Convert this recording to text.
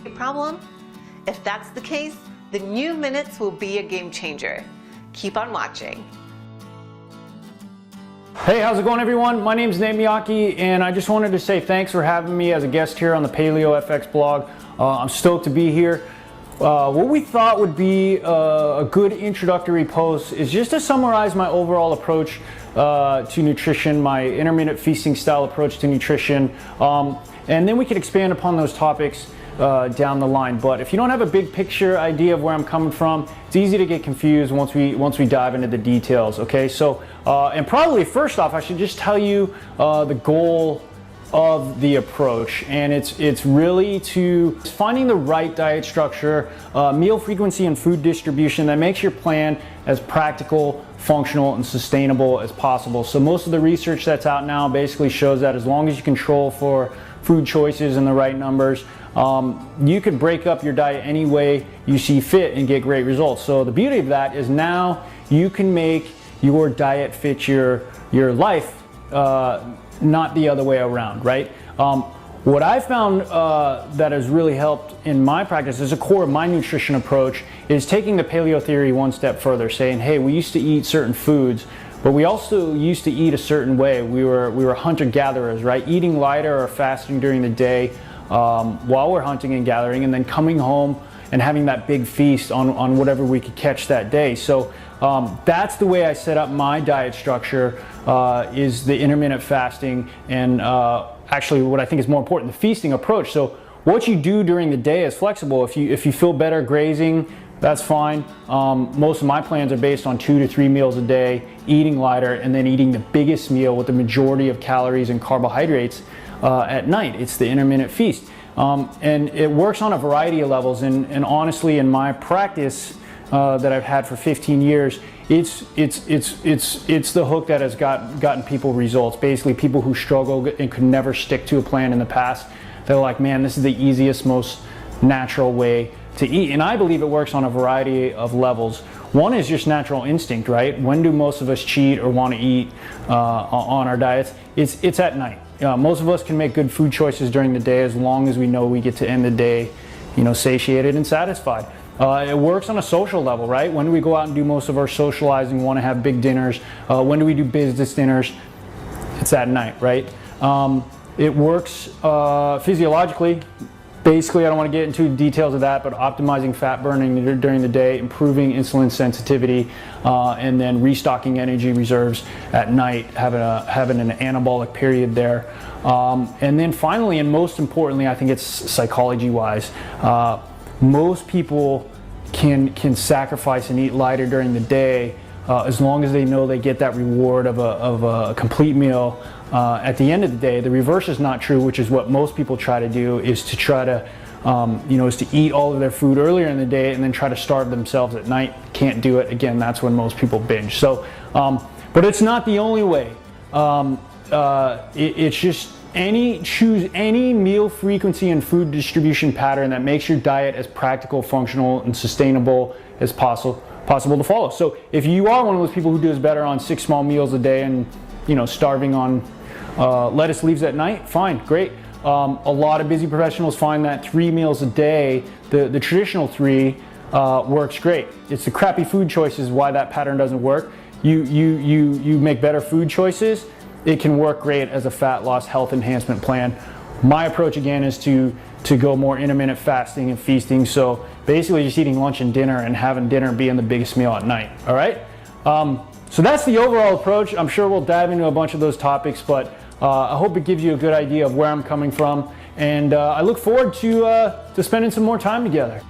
problem? If that's the case, the new minutes will be a game changer. Keep on watching. Hey, how's it going, everyone? My name is Miyaki, and I just wanted to say thanks for having me as a guest here on the Paleo FX blog. I'm stoked to be here. What we thought would be a good introductory post is just to summarize my overall approach to nutrition, my intermittent feasting style approach to nutrition, and then we could expand upon those topics down the line. But if you don't have a big picture idea of where I'm coming from, it's easy to get confused once we dive into the details. Okay, so and probably first off, I should just tell you the goal of the approach, and it's really to finding the right diet structure, meal frequency, and food distribution that makes your plan as practical, functional, and sustainable as possible. So most of the research that's out now basically shows that as long as you control for food choices and the right numbers, you could break up your diet any way you see fit and get great results. So the beauty of that is now you can make your diet fit your life, not the other way around, right? What I found that has really helped in my practice as a core of my nutrition approach is taking the paleo theory one step further, saying, hey, we used to eat certain foods, but we also used to eat a certain way. We were hunter-gatherers, right? Eating lighter or fasting during the day while we're hunting and gathering, and then coming home and having that big feast on whatever we could catch that day. So that's the way I set up my diet structure, is the intermittent fasting, and actually what I think is more important, the feasting approach. So what you do during the day is flexible. If you feel better grazing, that's fine. Most of my plans are based on 2 to 3 meals a day, eating lighter, and then eating the biggest meal with the majority of calories and carbohydrates at night. It's the intermittent feast. And it works on a variety of levels, and honestly, in my practice that I've had for 15 years, it's the hook that has gotten people results. Basically, people who struggle and could never stick to a plan in the past, they're like, man, this is the easiest, most natural way to eat. And I believe it works on a variety of levels. One is just natural instinct, right? When do most of us cheat or want to eat on our diets? It's at night. Most of us can make good food choices during the day as long as we know we get to end the day, satiated and satisfied. It works on a social level, right? When do we go out and do most of our socializing, want to have big dinners? When do we do business dinners? It's at night, right? It works physiologically. Basically, I don't want to get into details of that, but optimizing fat burning during the day, improving insulin sensitivity, and then restocking energy reserves at night, having an anabolic period there. And then finally, and most importantly, I think it's psychology-wise, most people can sacrifice and eat lighter during the day as long as they know they get that reward of a complete meal at the end of the day. The reverse is not true, which is what most people try to do, is to try to is to eat all of their food earlier in the day and then try to starve themselves at night. Can't do it. Again, that's when most people binge. So but it's not the only way. It's just choose any meal frequency and food distribution pattern that makes your diet as practical, functional, and sustainable as possible to follow. So if you are one of those people who does better on 6 small meals a day and starving on lettuce leaves at night, fine, great. A lot of busy professionals find that 3 meals a day, the traditional 3, works great. It's the crappy food choices why that pattern doesn't work. You make better food choices, it can work great as a fat loss health enhancement plan. My approach again is to go more intermittent fasting and feasting. So basically just eating lunch and dinner, and having dinner being the biggest meal at night. All right. So that's the overall approach. I'm sure we'll dive into a bunch of those topics, but I hope it gives you a good idea of where I'm coming from, and I look forward to spending some more time together.